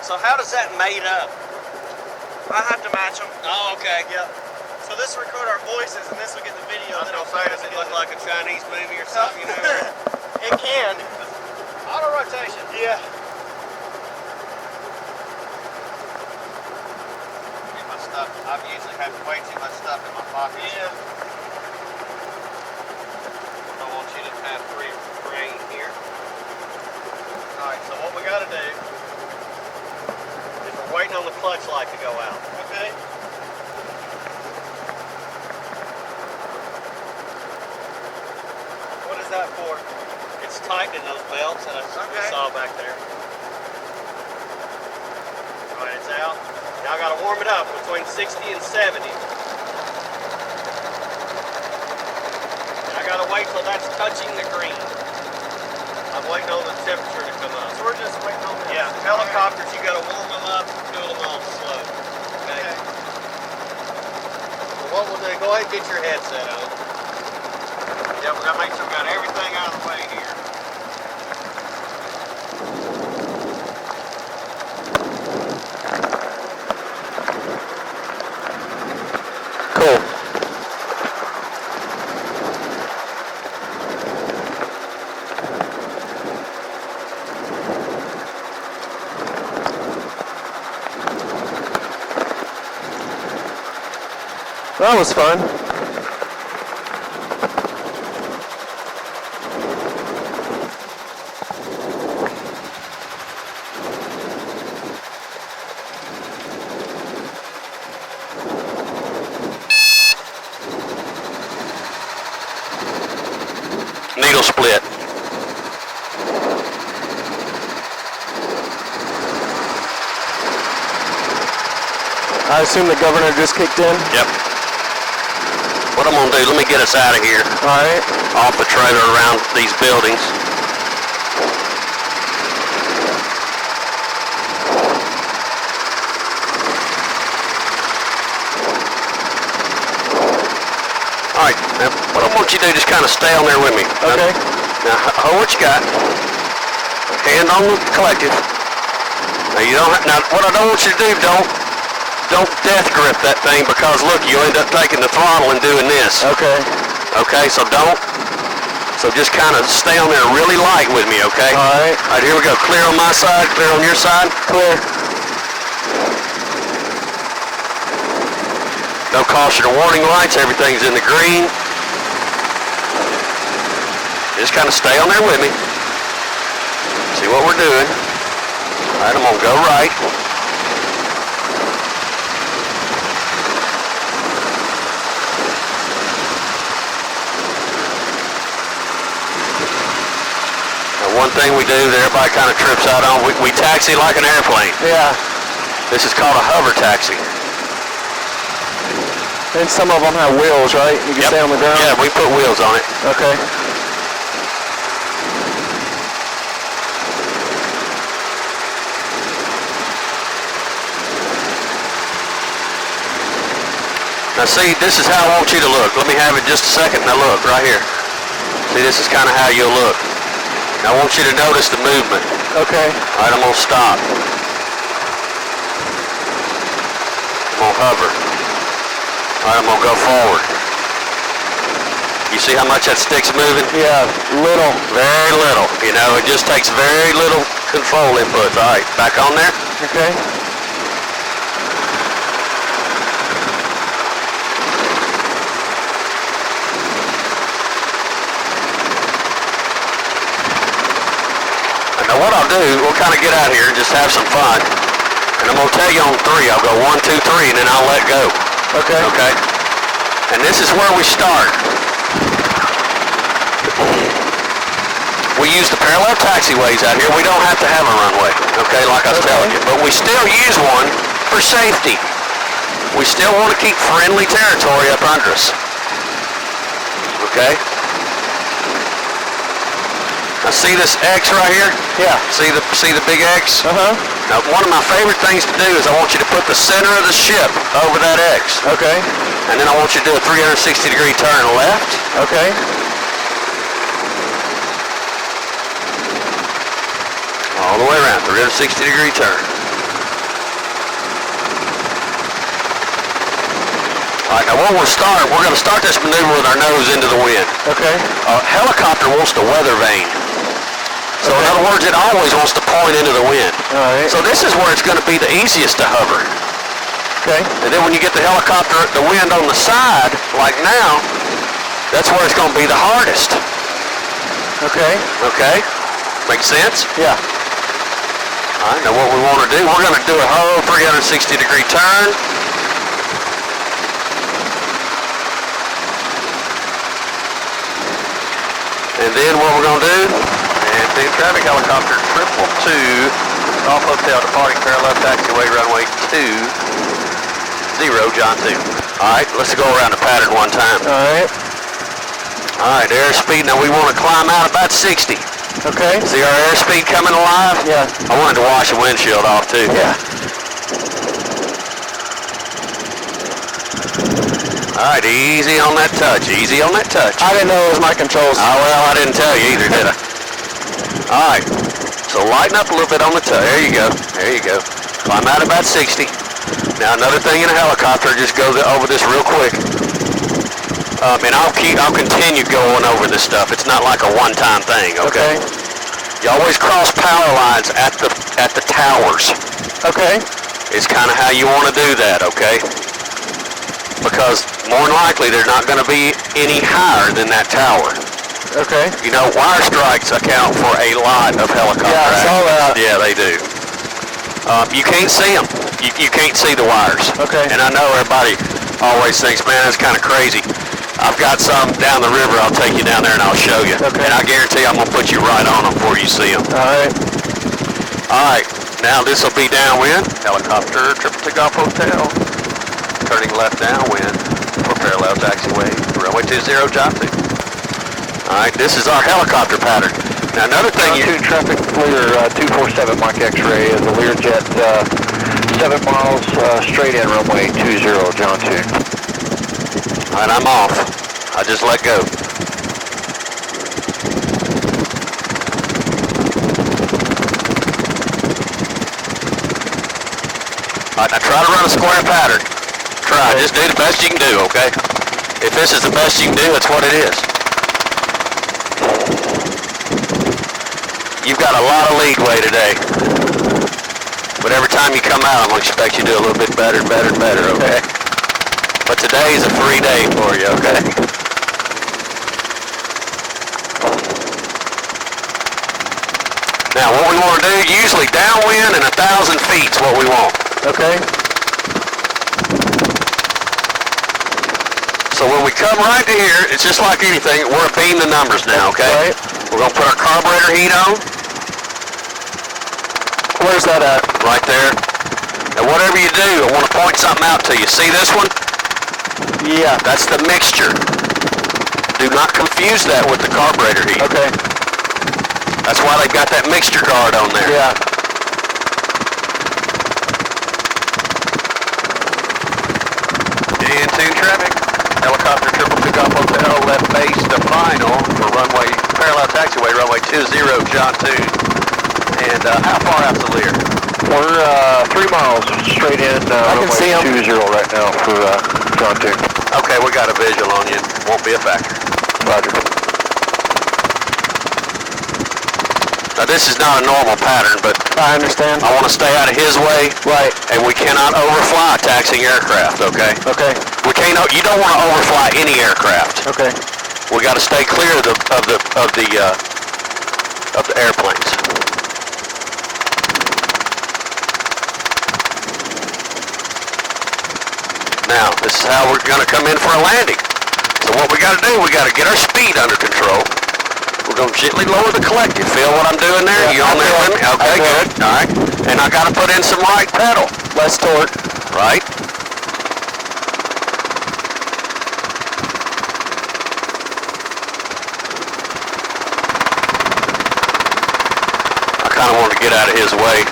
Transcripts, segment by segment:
So how does that made up? I have to match them. Oh, okay. Yep. So this will record our voices, and this will get the video. I was gonna say, does it look like a Chinese movie or something? You know? It can. Auto rotation. Yeah. Get my stuff. I usually have way too much stuff in my pocket. Yeah. I don't want you to have free reign here. All right. So what we got to do is we're waiting on the clutch light to go out. Okay. What is that for? It's tightening those belts that I saw back there. All right, it's out. Now I got to warm it up between 60 and 70. And I got to wait till that's touching the green. I'm waiting on the temperature to come up. So we're just waiting on this. Yeah, helicopters, you got to warm them up, cool them off slow. Okay. So what we'll do, go ahead and get your headset on. Yeah, we got to make sure we got everything out of the way here. Cool. That was fun. Needle split. I assume the governor just kicked in? Yep. What I'm gonna do, let me get us out of here. Alright. Off the trailer around these buildings. Alright, now what I want you to do, just kind of stay on there with me. Okay. Now hold what you got. Hand on the collective. Now you don't now what I don't want you to do, don't death grip that thing, because look, you'll end up taking the throttle and doing this. Okay. Okay, so just kind of stay on there really light with me, okay? Alright. Alright, here we go. Clear on my side, clear on your side. Clear. No caution or warning lights, everything's in the green. Just kind of stay on there with me. See what we're doing. Alright, I'm gonna go right. One thing we do that everybody kind of trips out on, we taxi like an airplane. Yeah. This is called a hover taxi. And some of them have wheels, right? You can stay on the ground? Yeah, we put wheels on it. Okay. Now see, this is how I want you to look. Let me have it just a second. Now look, right here. See, this is kind of how you'll look. Now I want you to notice the movement. Okay. Alright, I'm going to stop. I'm going to hover. Alright, I'm going to go forward. You see how much that stick's moving? Yeah, little. Very little. You know, it just takes very little control inputs. Alright, back on there. Okay. Now what I'll do, we'll kind of get out here and just have some fun. And I'm going to tell you on 3. I'll go 1, 2, 3, and then I'll let go. Okay. Okay? And this is where we start. We use the parallel taxiways out here. We don't have to have a runway, okay, like I was telling you. But we still use one for safety. We still want to keep friendly territory up under us. Okay? Now see this X right here? Yeah. See the big X? Uh-huh. Now one of my favorite things to do is I want you to put the center of the ship over that X. Okay. And then I want you to do a 360-degree turn left. Okay. All the way around, 360-degree turn. All right, now what we're going to start this maneuver with our nose into the wind. Okay. Helicopter wants to weather vane. So in other words, it always wants to point into the wind. All right. So this is where it's going to be the easiest to hover. Okay. And then when you get the helicopter, the wind on the side, like now, that's where it's going to be the hardest. Okay. Okay? Make sense? Yeah. All right, now what we want to do, we're going to do a whole 360-degree turn. And then what we're going to do, and the traffic helicopter 222, Golf Hotel departing parallel taxiway runway 20, John 2. All right, let's go around the pattern one time. All right. All right, airspeed, now we want to climb out about 60. Okay. See our airspeed coming alive? Yeah. I wanted to wash the windshield off too. Yeah. All right, easy on that touch, easy on that touch. I didn't know it was my controls. Oh, well, I didn't tell you either, did I? All right, so lighten up a little bit on the touch. There you go, there you go. Climb out about 60. Now another thing in a helicopter, just go over this real quick. And I'll continue going over this stuff. It's not like a one-time thing, okay? You always cross power lines at the towers. Okay. It's kind of how you want to do that, okay? Because more than likely they're not going to be any higher than that tower. Okay. You know, wire strikes account for a lot of helicopter Yeah, I saw that. Yeah, they do. You can't see them. You can't see the wires. Okay. And I know everybody always thinks, man, that's kind of crazy. I've got some down the river. I'll take you down there and I'll show you. Okay. And I guarantee I'm going to put you right on them before you see them. All right. All right. Now this will be downwind. Helicopter, triple to Golf Hotel. Turning left downwind for parallel taxiway. Runway 20, John 2. All right. This is our helicopter pattern. Now another thing John 2 traffic clear 247 Mike X-ray is a Learjet 7 miles straight in runway 20 John 2. All right, I'm off. I just let go. All right, now try to run a square pattern. Try, just do the best you can do, okay? If this is the best you can do, it's what it is. You've got a lot of leadway today. But every time you come out, I'm going to expect you to do a little bit better and better and better, okay? But today is a free day for you, okay? Now, what we want to do, usually downwind and 1,000 feet is what we want. Okay. So when we come right to here, it's just like anything, we're beating the numbers now, okay? Right. We're going to put our carburetor heat on. Where's that at? Right there. And whatever you do, I want to point something out to you. See this one? Yeah. That's the mixture. Do not confuse that with the carburetor heat. Okay. That's why they've got that mixture guard on there. Yeah. DN2 traffic. Helicopter 222 Golf Hotel, left base to final for runway, parallel taxiway, runway 20, John 2. And how far out to Lear? We're 3 miles straight in I can see 'em. 20 right now for John 2. Okay, we got a visual on you. Won't be a factor. Roger. Now this is not a normal pattern, but I understand. I want to stay out of his way. Right. And we cannot overfly taxiing aircraft, okay? Okay. We can't. You don't want to overfly any aircraft. Okay. We got to stay clear of the airplanes. Now, this is how we're going to come in for a landing. So what we got to do, we got to get our speed under control. We're going to gently lower the collector. Feel what I'm doing there? Yeah, You on I there feel with me? it. I Okay, feel good. All right. And I got to put in some right pedal. Less torque. Right? I kind of want to get out of his way.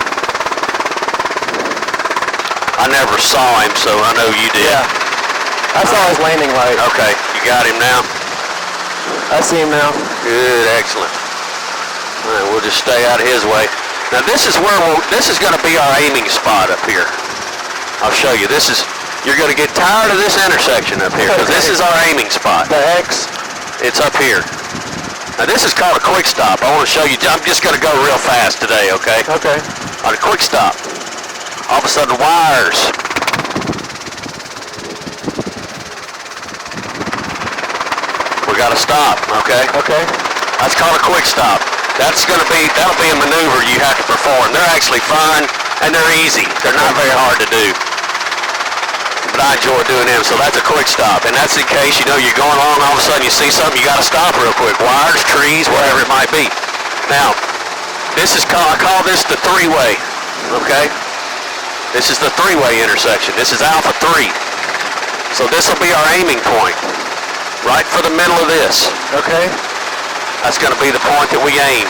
I never saw him, so I know you did. Yeah. I saw his landing light. Okay, you got him now? I see him now. Good, excellent. All right, we'll just stay out of his way. Now this is where this is going to be our aiming spot up here. I'll show you. This is You're going to get tired of this intersection up here because this is our aiming spot. The X. It's up here. Now this is called a quick stop. I want to show you. I'm just going to go real fast today, okay? Okay. On a quick stop. All of a sudden, wires. We got to stop, okay? Okay. That's called a quick stop. That'll be a maneuver you have to perform. They're actually fun and they're easy. They're not very hard to do. But I enjoy doing them, so that's a quick stop. And that's in case, you know, you're going along, all of a sudden you see something, you got to stop real quick. Wires, trees, whatever it might be. Now, I call this the three-way, okay? This is the three-way intersection. This is Alpha 3. So this will be our aiming point, right for the middle of this. Okay. That's going to be the point that we aim.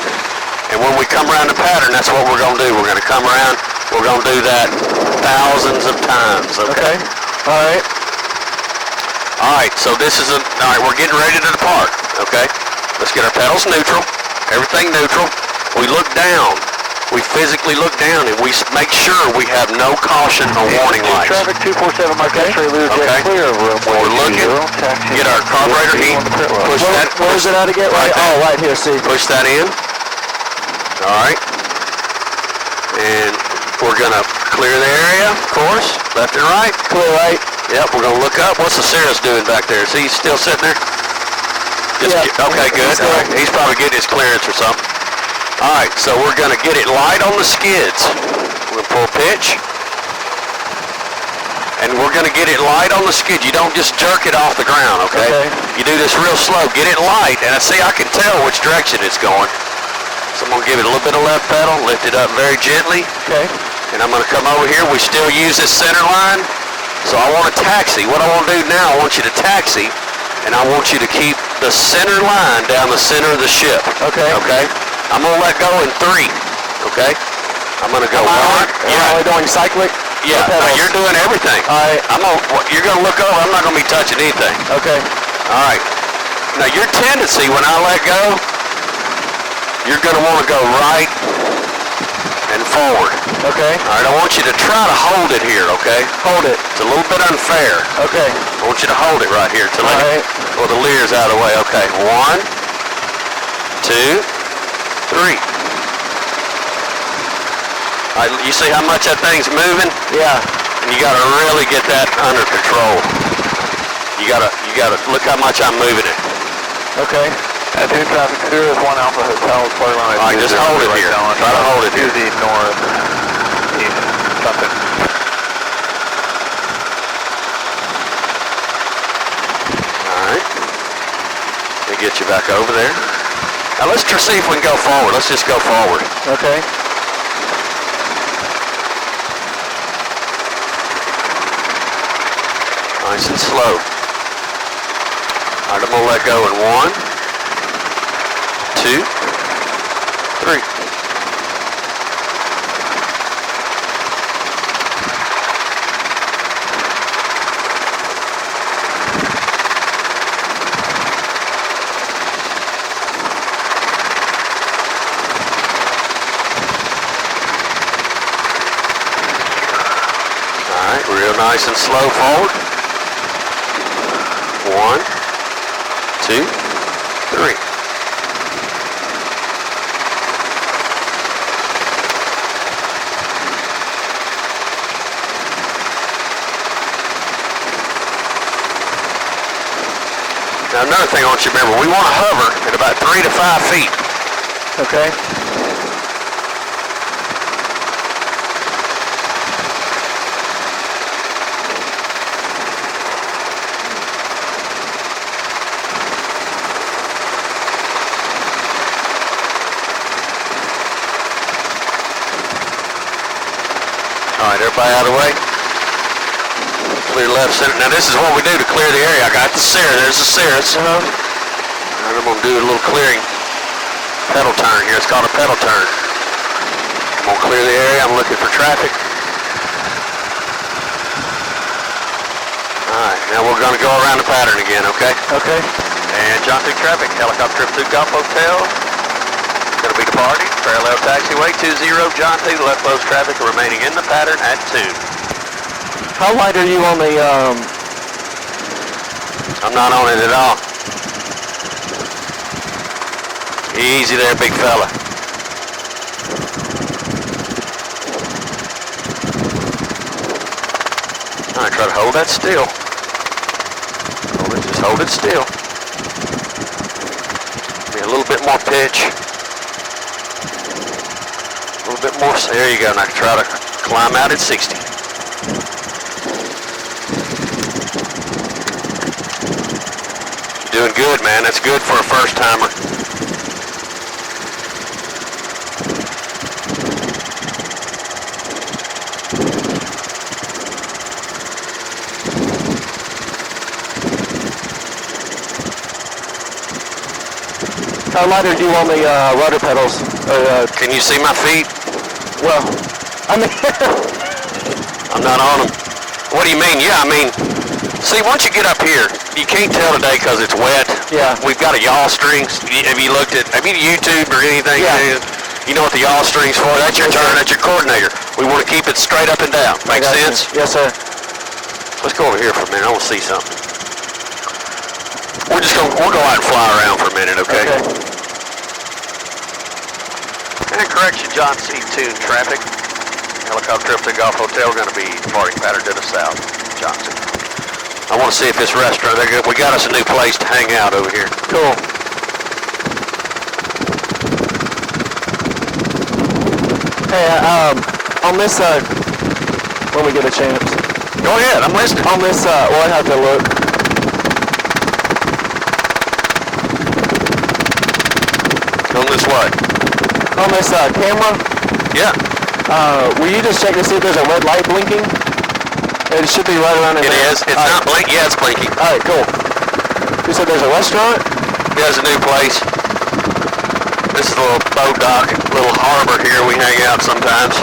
And when we come around the pattern, that's what we're going to do. We're going to come around, we're going to do that thousands of times, okay? All right. All right, so this is all right, we're getting ready to depart, okay? Let's get our pedals neutral, everything neutral. We look down. We physically look down and we make sure we have no caution or warning lights. Traffic 247, Mike X-ray, Learjet, clear of runway We're looking, get our carburetor heat, push that. Where is it at again? Right there. Oh, right here, see. Push that in. All right. And we're gonna clear the area, of course, left and right. Clear right. Yep, we're gonna look up. What's the Cirrus doing back there? Is he still sitting there? Okay, good. All right. He's probably getting his clearance or something. All right, so we're gonna get it light on the skids. We're gonna pull pitch. And we're gonna get it light on the skid. You don't just jerk it off the ground, okay? You do this real slow. Get it light, and I can tell which direction it's going. So I'm gonna give it a little bit of left pedal, lift it up very gently. Okay. And I'm gonna come over here. We still use this center line. So I want to taxi. What I want to do now, I want you to taxi, and I want you to keep the center line down the center of the ship. Okay. Okay? I'm going to let go in 3. Okay? I'm going to go 1. Yeah. We're doing cyclic? Yeah. No, you're doing everything. All right. You're going to look over. I'm not going to be touching anything. Okay. All right. Now your tendency when I let go, you're going to want to go right and forward. Okay. All right, I want you to try to hold it here, okay? Hold it. It's a little bit unfair. Okay. I want you to hold it right here to let it, well, the leer's out of the way. Okay, 1, 2, 3. All right, you see how much that thing's moving? Yeah. And you got to really get that under control. You got to look how much I'm moving it. Okay. At 2 traffic, Cirrus 1 Alpha Hotel, play line. All right, just hold it here. Try to hold it here. To the north, east, something. All right. Let me get you back over there. Now let's see if we can go forward. Let's just go forward. Okay. Nice and slow. All right, I'm gonna let go in 1, 2, 3. All right, real nice and slow forward. 1, 2, 3. Now another thing I want you to remember, we want to hover at about 3 to 5 feet. Okay. All right, everybody out of the way. Clear left, center. Now this is what we do to clear the area. I got the Cirrus. There's the Cirrus. All right, I'm going to do a little clearing pedal turn here. It's called a pedal turn. I'm going to clear the area. I'm looking for traffic. All right, now we're going to go around the pattern again, okay? Okay. And John 2 traffic, helicopter trip 2 Golf Hotel. Going to be departing. Parallel taxiway 20, John 2, left close traffic remaining in the pattern at 2. How light are you on the, I'm not on it at all. Easy there, big fella. All right, try to hold that still. Just hold it still. Be a little bit more pitch. A little bit more. There you go. Now try to climb out at 60. Doing good, man. That's good for a first timer. how light are you on the rudder pedals? Can you see my feet? Well, I mean, I'm not on them. What do you mean? Yeah, I mean, see, once you get up here, you can't tell today because it's wet. Yeah. We've got a yaw string. Have you YouTube or anything? Yeah. You know what the yaw string's for? That's your turn. That's your coordinator. We want to keep it straight up and down. Make sense? Yes, sir. Let's go over here for a minute. I want to see something. We'll go out and fly around for a minute, okay? And correction, John C2 traffic. Helicopter up to Golf Hotel. We're going to be departing pattern to the south, Johnson. I want to see if this restaurant, we got us a new place to hang out over here. Cool. Hey, on this, when we get a chance. Go ahead, I'm listening. On this, well, I have to look. On this what? On this camera, Yeah. will you just check to see if there's a red light blinking? It should be right around in It there. is. It's not blinking. Yeah, it's blinking. All right, cool. You said there's a restaurant? There's a new place. This is a little boat dock, little harbor here. We hang out sometimes.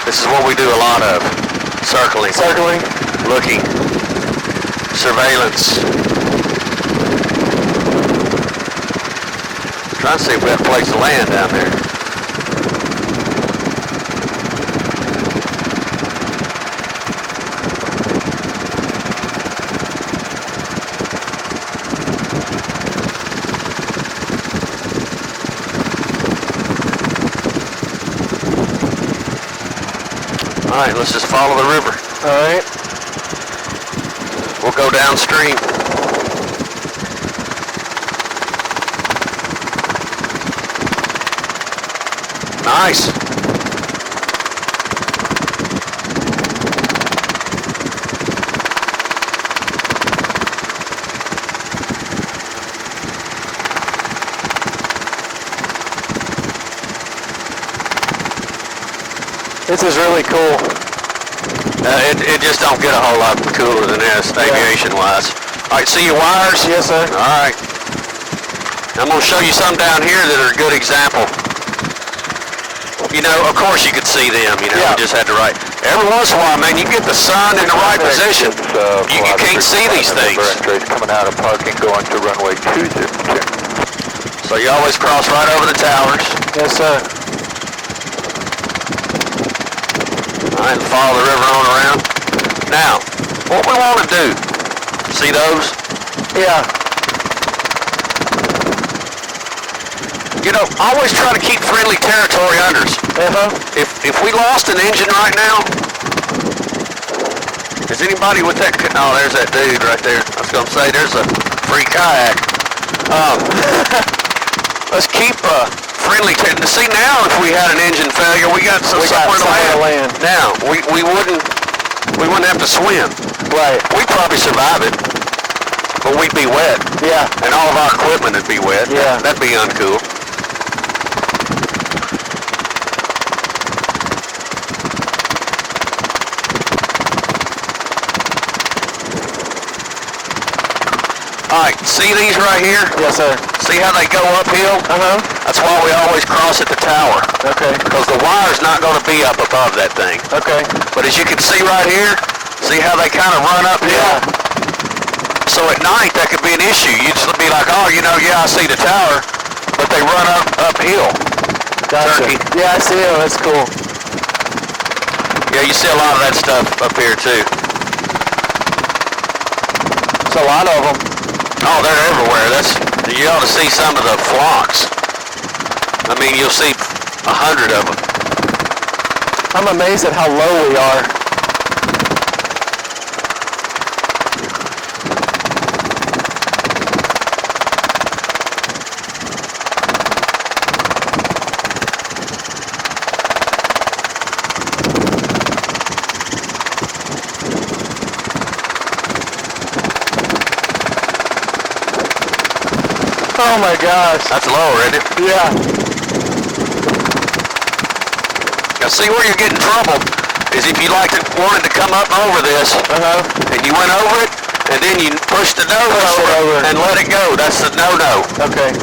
This is what we do a lot of. Circling. Circling. Looking. Surveillance. Trying to see if we have a place to land down there. All right, let's just follow the river. All right. We'll go downstream. Nice. This is really cool. It just don't get a whole lot cooler than this, aviation-wise. All right, see your wires? Yes, sir. All right. I'm going to show you some down here that are a good example. You know, of course you could see them, you know, Yeah. you just had to write. Every once in a while, man, you get the sun in the right position. You can't see these things. Coming out of parking, going to runway 202. So you always cross right over the towers. Yes, sir. All right, follow the river on around. Now, what we want to do, see those? Yeah. You know, always try to keep friendly territory under us. Uh-huh. If we lost an engine right now, Is anybody with that? Oh, there's that dude right there. I was gonna say there's a free kayak. Let's keep friendly. See now, if we had an engine failure, we got somewhere to land. Now we wouldn't have to swim. Right. We'd probably survive it, but we'd be wet. Yeah. And all of our equipment would be wet. Yeah. That'd be uncool. Alright, see these right here? Yes, sir. See how they go uphill? Uh-huh. That's why we always cross at the tower. Okay. Because the wire's not going to be up above that thing. Okay. But as you can see right here, see how they kind of run uphill? Yeah. So at night, that could be an issue. You'd just be like, oh, you know, yeah, I see the tower, but they run uphill. Gotcha. Turkey. Yeah, I see them. That's cool. Yeah, you see a lot of that stuff up here, too. It's a lot of them. Oh, they're everywhere. You ought to see some of the flocks. I mean, you'll see 100 of them. I'm amazed at how low we are. Oh my gosh. That's lower, isn't it? Yeah. Now see where you're getting trouble is if you wanted to come up over this, and you went over it, and then you pushed the nose over and let it go. That's the no-no. Okay.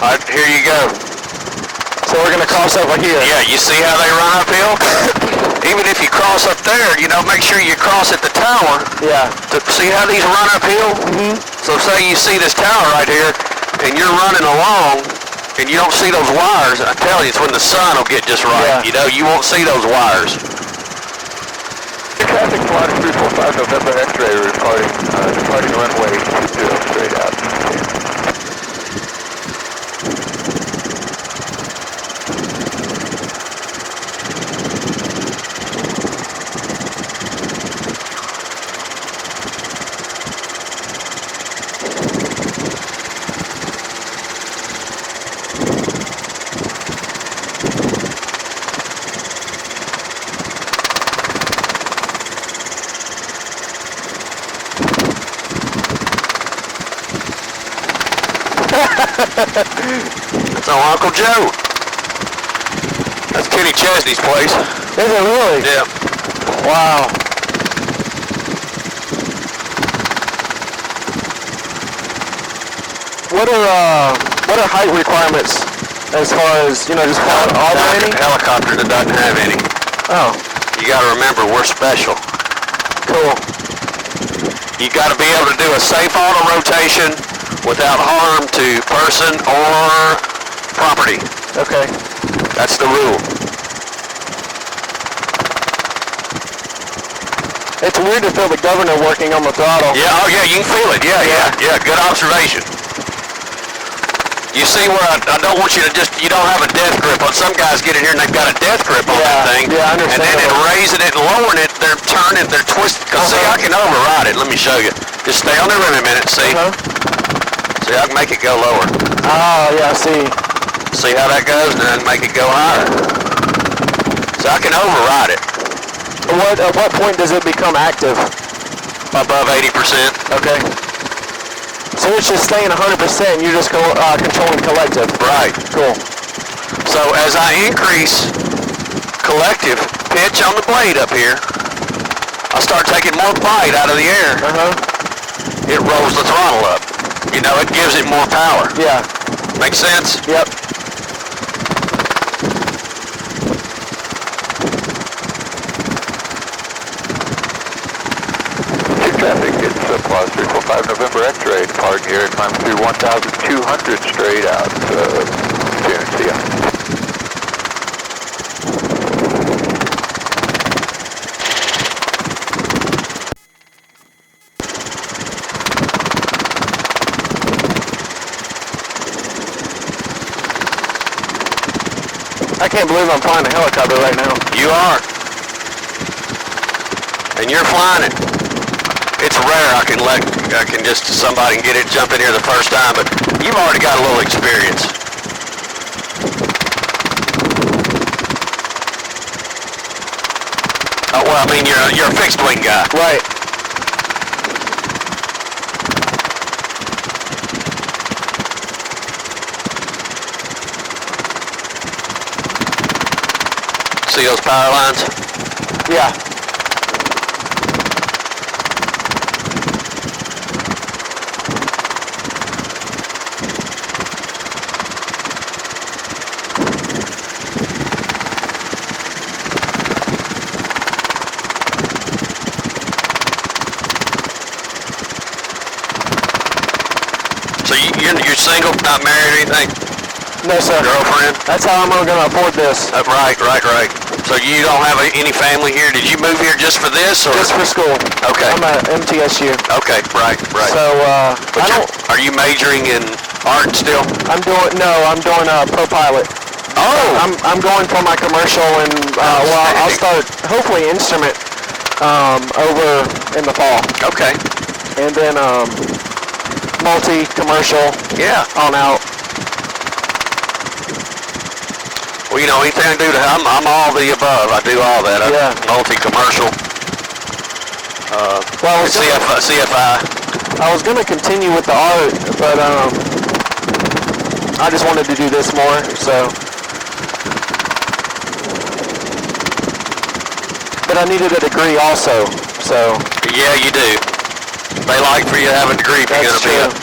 Alright, here you go. So we're gonna cross over here. Yeah, you see how they run uphill? Even if you cross up there, you know, make sure you cross at the tower. Yeah. See how these run uphill? Mm-hmm. So say you see this tower right here, and you're running along, and you don't see those wires, I tell you, it's when the sun will get just right. Yeah. You know, you won't see those wires. Traffic flight 345 November X-ray departing runway 20 straight out. That's on Uncle Joe. That's Kenny Chesney's place. Is it really? Yeah. Wow. What are height requirements as far as, you know, just are there any? Helicopter that doesn't have any. Oh, You got to remember, we're special. cool. You got to be able to do a safe auto rotation without harm to person or property. Okay. That's the rule. It's weird to feel the governor working on the throttle. Yeah, oh yeah, you can feel it. Yeah, good observation. You see where I don't want you to you don't have a death grip on. Some guys get in here and they've got a death grip on that thing. Yeah, I understand. And then in raising it and lowering it, they're turning, they're twisting. Cause see, I can override it. Let me show you. Just stay on there for a minute, see? See, I can make it go lower. Oh, yeah, I see. See how that goes? And then make it go higher. So I can override it. At what point does it become active? Above 80%. Okay. So it's just staying 100%, you're just controlling collective. Right. Cool. So as I increase collective pitch on the blade up here, I start taking more bite out of the air. It rolls the throttle up. You know, it gives it more power. Yeah. Makes sense? Yep. Traffic, it's Applause 345 November X-ray, departing here, climb through 1,200 straight out, soon, see ya. I can't believe I'm flying a helicopter right now. You are. And you're flying it. It's rare I can just, somebody can get it, jump in here the first time, but you've already got a little experience. Oh, well, I mean, you're a fixed wing guy. Right. See those power lines? Yeah. So you're single, not married or anything? No, sir. Girlfriend? That's how I'm going to afford this. Right. So you don't have any family here? Did you move here just for this? Or? Just for school. Okay. I'm at MTSU. Okay, right. So, But are you majoring in art still? I'm doing pro pilot. Oh! I'm going for my commercial and, I'll start, hopefully, instrument, over in the fall. Okay. And then, multi-commercial. Yeah. On out. Well, you know, anything I do, I'm all the above. I do all that. Yeah. Multi-commercial. CFI. I was going to continue with the art, but I just wanted to do this more, so. But I needed a degree also, so. Yeah, you do. They like for you to have a degree if you're going to be an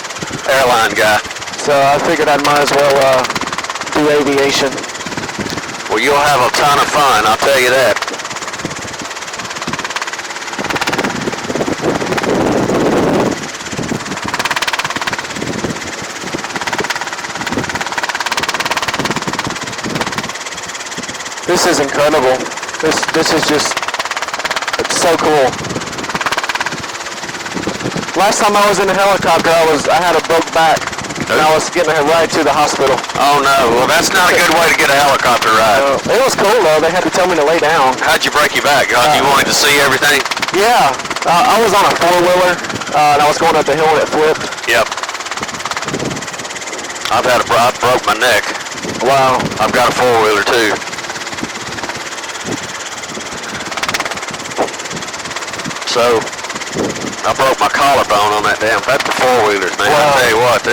airline guy. So I figured I might as well do aviation. Well, you'll have a ton of fun, I'll tell you that. This is incredible. This is just, it's so cool. Last time I was in a helicopter, I had a broke back, and I was getting a ride to the hospital. Oh no, well that's not a good way to get a helicopter ride. It was cool though, they had to tell me to lay down. How'd you break your back? You wanted to see everything? Yeah, I was on a four-wheeler, and I was going up the hill and it flipped. Yep. I broke my neck. Wow. I've got a four-wheeler too. So, I broke my collarbone on that damn, that's the four-wheelers, man. Wow. I tell you what,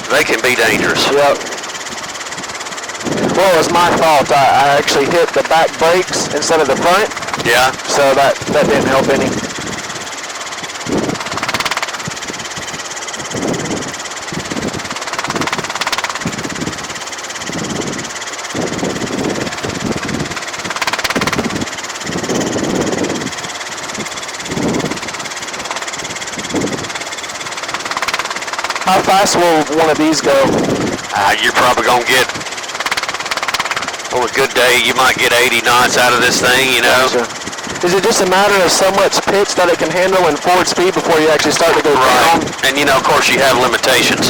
they can be dangerous. Yep. Well, it was my fault. I actually hit the back brakes instead of the front. Yeah. So that didn't help any. How fast will one of these go? You're probably gonna get, on a good day, you might get 80 knots out of this thing, you know? Gotcha. Is it just a matter of so much pitch that it can handle in forward speed before you actually start to go down? And you know, of course, you have limitations.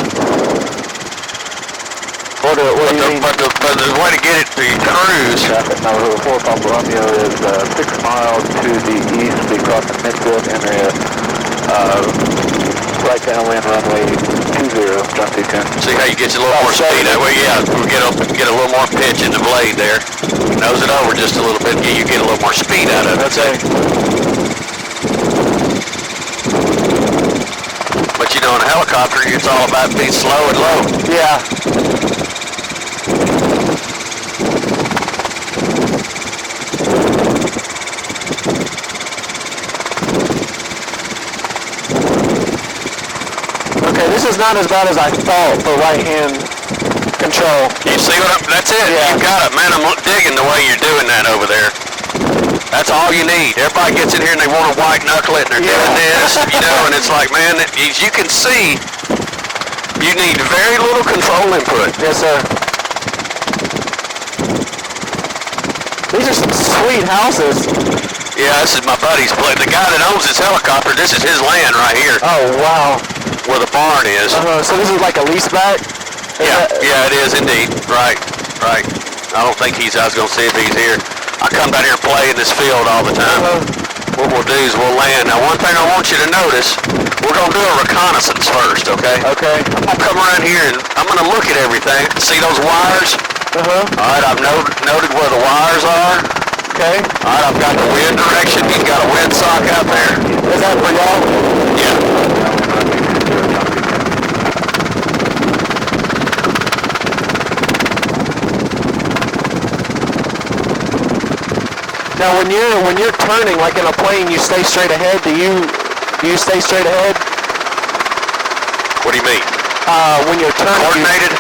What do you mean? But the way to get it to cruise. Traffic number 4 Papa Romeo is 6 miles to the east. We cross the midfield area. Right downwind runway 20, John C10. See how you get a little more speed that way? Yeah, we'll get a little more pitch in the blade there. Nose it over just a little bit, you get a little more speed out of it. Okay. But you know, in a helicopter, it's all about being slow and low. Yeah. this is not as bad as I thought for right-hand control. You see what I'm, that's it. Yeah. You got it, man. I'm digging the way you're doing that over there. That's all you need. Everybody gets in here and they want to white knuckle it and they're doing this, you know, and it's like, man, as you can see, you need very little control input. Yes, sir. These are some sweet houses. Yeah, this is my buddy's place. The guy that owns this helicopter, this is his land right here. Oh, wow. Where the barn is. So this is like a lease back? Yeah, it is indeed. Right. I don't think I was going to see if he's here. I come down here and play in this field all the time. What we'll do is we'll land. Now, one thing I want you to notice, we're going to do a reconnaissance first, okay? Okay. I'm going to come around here and I'm going to look at everything. See those wires? All right, I've noted where the wires are. Okay. All right, I've got the wind direction. You've got a wind sock out there. Is that for y'all? Yeah. Now, when you're turning, like in a plane, you stay straight ahead. Do you stay straight ahead? What do you mean? When you're turning. Coordinated?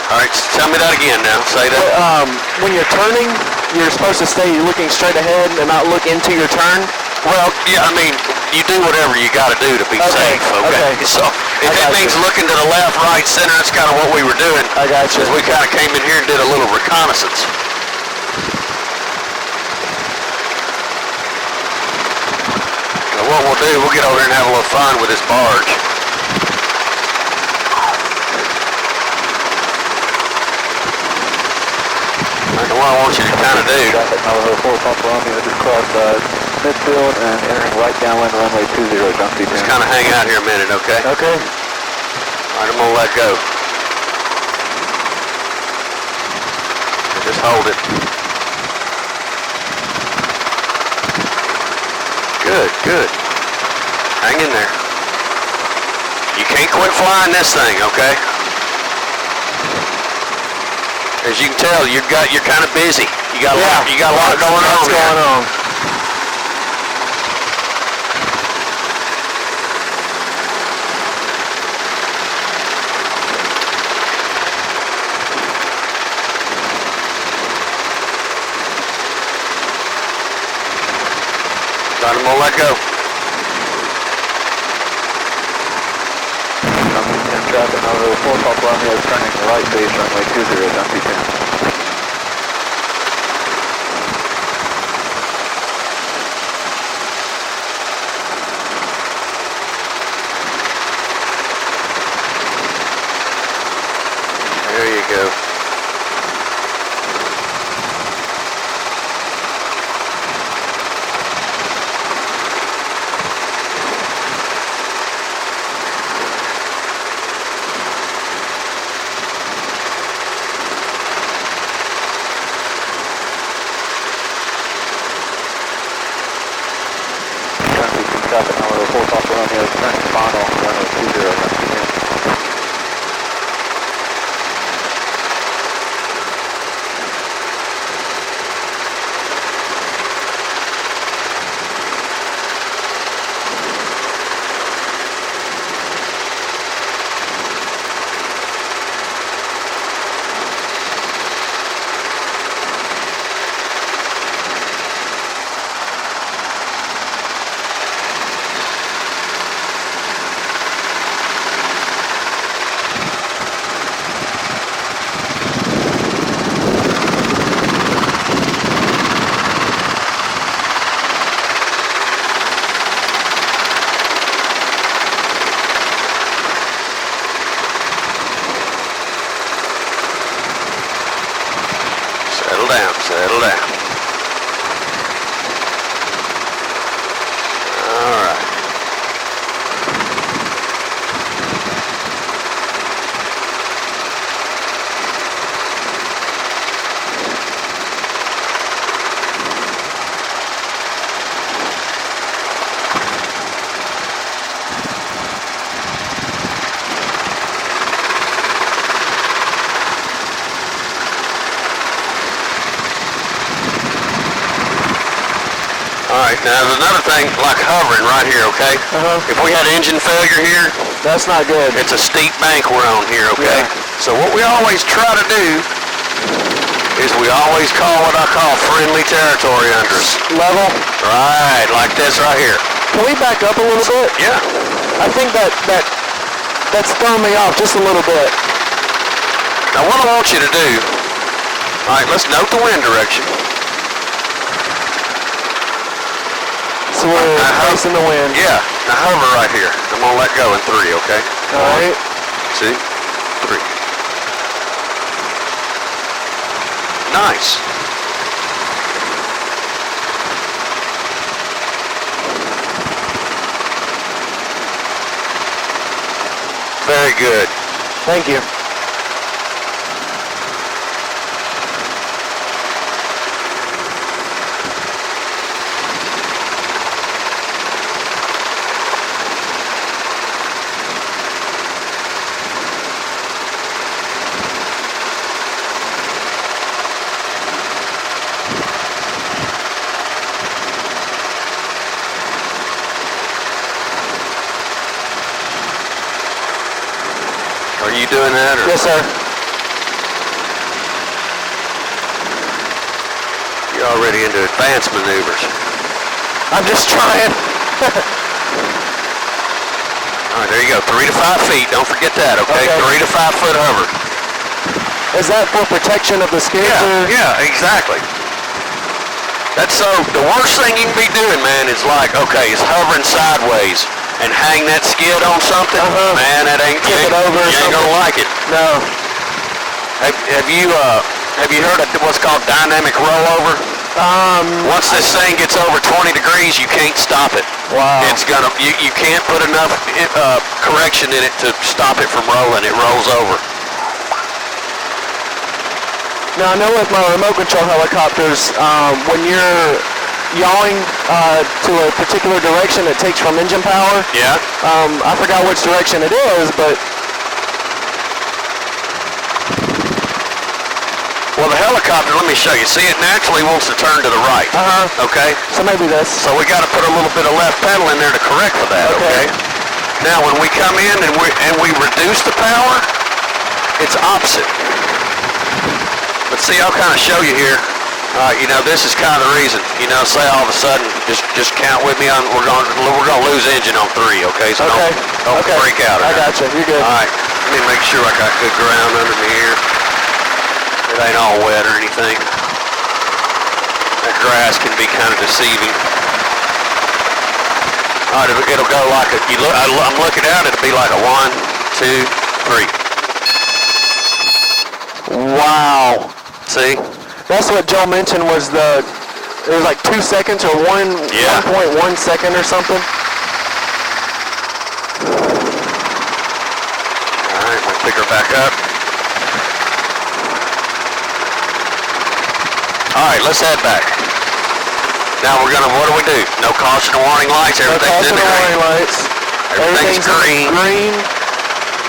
All right, tell me that again now. Say that. When you're turning, you're supposed to stay looking straight ahead and not look into your turn. Well, yeah, I mean, you do whatever you got to do to be safe, okay? So, if it means looking to the left, right, center, that's kind of what we were doing. I got you. We kind of came in here and did a little reconnaissance. Now, what we'll do, we'll get over here and have a little fun with this barge. That's what I want you to kind of do. Traffic, Navajo 4, Papa Romeo, just crossed midfield and entering right downwind runway 20, jump seat. Just kind of hang out here a minute, okay? Okay. All right, I'm going to let go. Just hold it. Good. Hang in there. You can't quit flying this thing, okay? As you can tell, you're kind of busy. You got a lot going on. What's going on? I'm gonna let go. Traffic, Navajo 4, Papa Romeo, turning right base runway 20, jump seat 10. There you go. Traffic, Navajo 4, Papa Romeo, turning final runway 20, jump seat 10. All right, now there's another thing, like hovering right here, okay? Uh-huh. If we had engine failure here, That's not good. it's a steep bank we're on here, okay? Yeah. So what we always try to do is we always call what I call friendly territory under us. Level. Right, like this right here. Can we back up a little bit? Yeah. I think that's throwing me off just a little bit. Now what I want you to do, all right, let's note the wind direction. So we're facing the wind. Yeah, now hover right here. I'm gonna let go in 3, okay? All right. 1, 2, 3. Nice. Very good. Thank you. Are you doing that? Or? Yes, sir. You're already into advanced maneuvers. I'm just trying. All right, there you go. 3 to 5 feet. Don't forget that, okay? Okay. 3 to 5 foot hover. Is that for protection of the skids? Yeah, exactly. That's so, the worst thing you can be doing, man, is like, okay, is hovering sideways and hang that skid on something. Man, that ain't, Tip it over or you ain't gonna something. like it. No. Have you heard of what's called dynamic rollover? Once this thing gets over 20 degrees, you can't stop it. Wow. It's gonna, you can't put enough correction in it to stop it from rolling. It rolls over. Now, I know with my remote control helicopters, when you're yawing to a particular direction, it takes from engine power. Yeah. I forgot which direction it is, but... Well, the helicopter, let me show you. See, it naturally wants to turn to the right. Okay? So maybe this. So we got to put a little bit of left pedal in there to correct for that, okay? Now, when we come in and we reduce the power, it's opposite. But see, I'll kind of show you here. You know, this is kind of the reason. You know, say all of a sudden, just count with me on. We're gonna lose engine on 3, okay? So don't freak out. I got you. You're good. All right. Let me make sure I got good ground under me here. It ain't all wet or anything. That grass can be kind of deceiving. All right, it'll go like a. I'm looking out. It'll be like a 1, 2, 3. Wow. See? That's what Joe mentioned was it was like 2 seconds or 1.1 second or something. All right, we'll pick her back up. All right, let's head back. Now what do we do? No caution or warning lights. Everything's in the green. warning lights. Everything's green.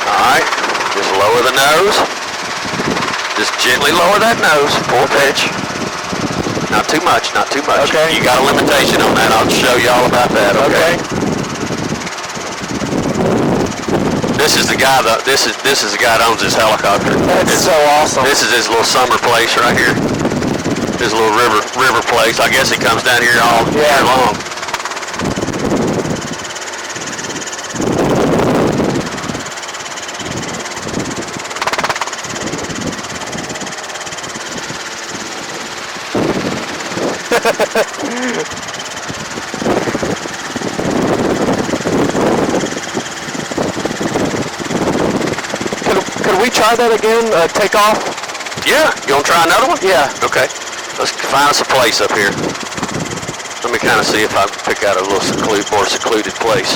All right, just lower the nose. Just gently lower that nose, full pitch. Not too much, not too much. Okay. You got a limitation on that. I'll show you all about that, okay? This is the guy that this is the guy that owns this helicopter. That's so awesome. This is his little summer place right here. His little river place. I guess he comes down here all year long. Could we try that again? Take off? Yeah. You want to try another one? Yeah. Okay. Let's find us a place up here. Let me kind of see if I can pick out a little more secluded place.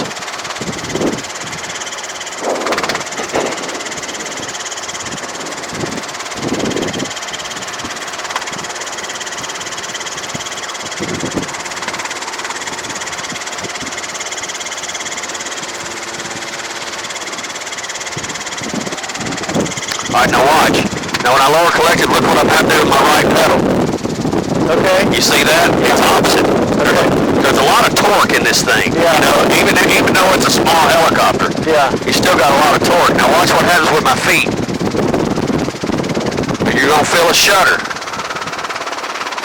All right, now watch. Now when I lower collected, look what I'm having to do with my right pedal. Okay. You see that? It's opposite. Okay. still got a lot of torque. Now watch what happens with my feet. You're gonna feel a shudder.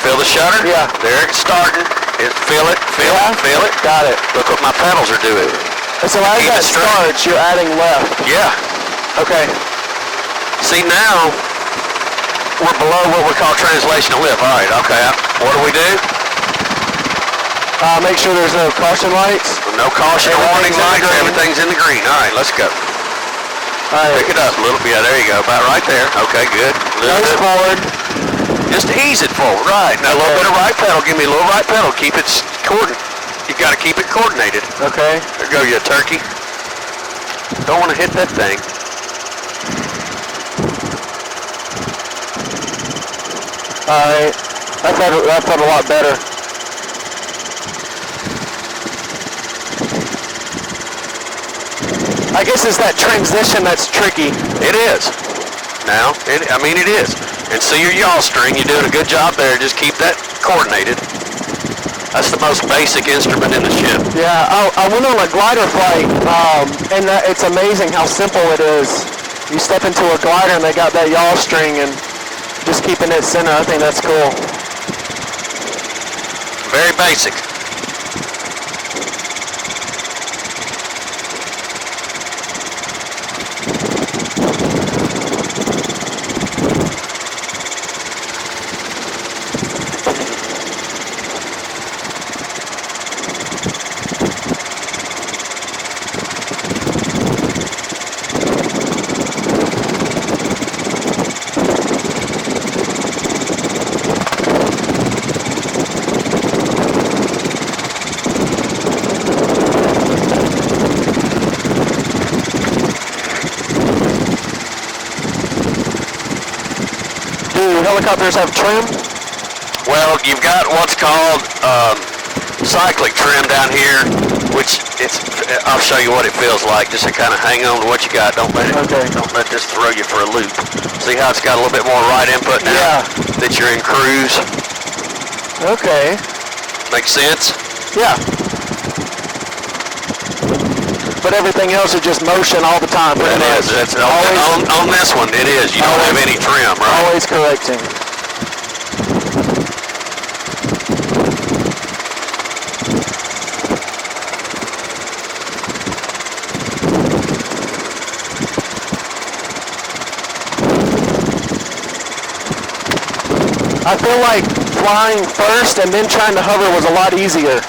Feel the shudder? Yeah. There it's starting. Feel it, feel it. Got it. Look what my pedals are doing. And so as Keep that it straight. starts, you're adding left. Yeah. Okay. See now, we're below what we call translational lift. All right, okay. What do we do? Make sure there's no caution lights. No caution warning Everything's in the lights. green. Everything's in the green. All right, let's go. All right. Pick it up a little bit. Yeah, there you go. About right there. Okay, good. Nose forward. Just ease it forward. Right. Now a little bit of right pedal. Give me a little right pedal. Keep it coordinated. You got to keep it coordinated. Okay. There go, you turkey. Don't want to hit that thing. All right. That felt a lot better. I guess it's that transition that's tricky. It is. Now, I mean it is. And see your yaw string, you're doing a good job there. Just keep that coordinated. That's the most basic instrument in the ship. Yeah, I went on a glider flight, and it's amazing how simple it is. You step into a glider and they got that yaw string and just keeping it center. I think that's cool. Very basic. Helicopters have trim? Well, you've got what's called cyclic trim down here, which I'll show you what it feels like. Just to kind of hang on to what you got. Don't let this throw you for a loop. See how it's got a little bit more right input now? Yeah. That you're in cruise. Okay. Makes sense? Yeah. But everything else is just motion all the time. It is. That's on this one, it is. You don't have any trim, right? Always correcting. I feel like flying first and then trying to hover was a lot easier.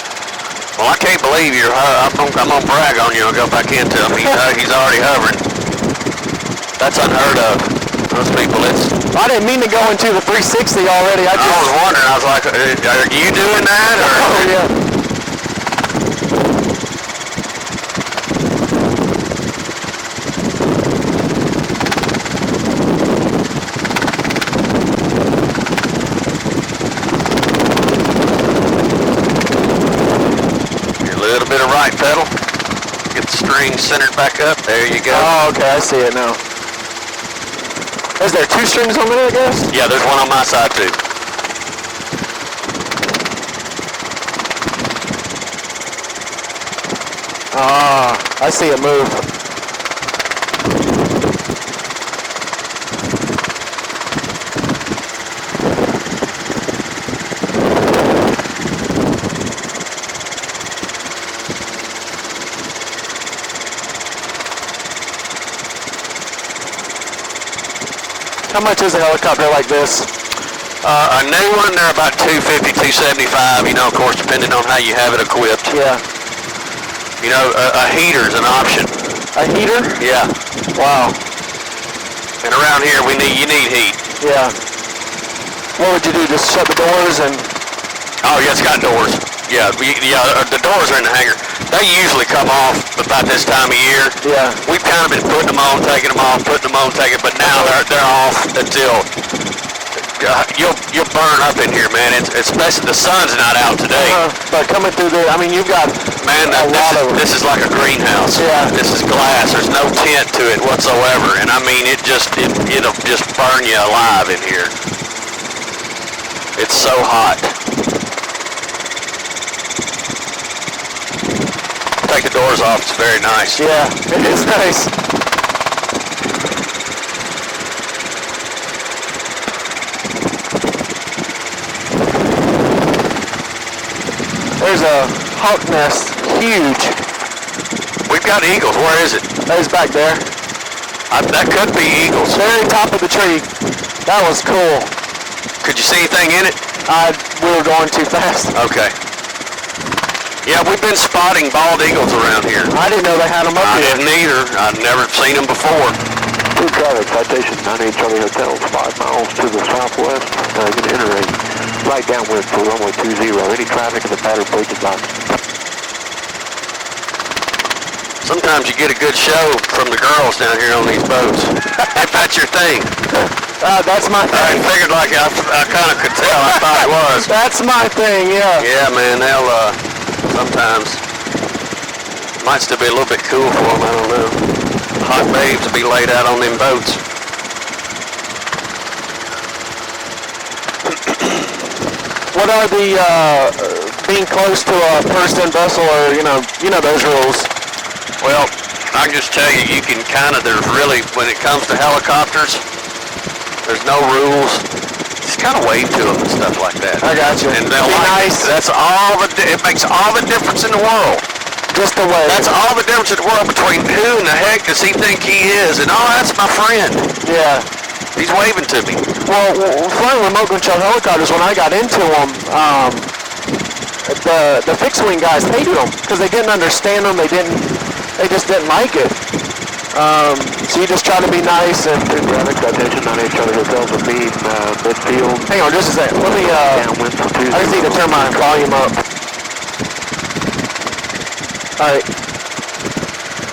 Well, I can't believe I'm gonna brag on you and go back into him. He's already hovering. That's unheard of. Those people, I didn't mean to go into the 360 already. I was wondering. I was like, are you doing that? Or? Oh, yeah. Pedal. Get the string centered back up. There you go. Oh, okay. I see it now. Is there two strings on there, I guess? Yeah, there's one on my side too. Ah, I see it move. How much is a helicopter like this? A new one, they're about $250, $275. You know, of course, depending on how you have it equipped. Yeah. You know, a heater's an option. A heater? Yeah. Wow. And around here, you need heat. Yeah. What would you do? Just shut the doors and? Oh yeah, it's got doors. Yeah, the doors are in the hangar. They usually come off about this time of year. Yeah. We've kind of been putting them on, taking them off, putting them on, taking. But now they're off until you'll burn up in here, man. Especially the sun's not out today. But coming through there, I mean, you've got this is like a greenhouse. Yeah. This is glass. There's no tint to it whatsoever, and I mean it'll just burn you alive in here. It's so hot. take the doors off, it's very nice. Yeah, it is nice. There's a hawk nest, huge. We've got eagles. Where is it? That is back there. That could be eagles. Very top of the tree. That was cool. Could you see anything in it? We were going too fast. Okay. Yeah, we've been spotting bald eagles around here. I didn't know they had them up I here. didn't either. I'd never seen them before. Good traffic, citation 98 Charlie Hotel, 5 miles to the southwest. Going to enter a right downwind for runway 20. Any traffic in the pattern, please advise. Sometimes you get a good show from the girls down here on these boats. If that's your thing. That's my I thing. figured like I kind of could tell. I thought it was. That's my thing, yeah. Yeah, man, they'll sometimes might still be a little bit cool for them. I don't know. Hot babes will be laid out on them boats. What are the being close to a person vessel, or you know those rules? Well, I can just tell you, you can kind of. There's really, when it comes to helicopters, there's no rules. Just kind of wave to them and stuff like that. I got you. And they'll Be like nice. it. That's all. It makes all the difference in the world. Just the way. That's all the difference in the world between who in the heck does he think he is, and that's my friend. Yeah. He's waving to me. Well, flying remote control helicopters, when I got into them, the fixed wing guys hated them because they didn't understand them. They just didn't like it. So you just try to be nice and. Good traffic, citation 98 Charlie Hotel, the beam, midfield. Hang on, just a second. Let me. Downwind for 20. I just need to turn my volume up. All right.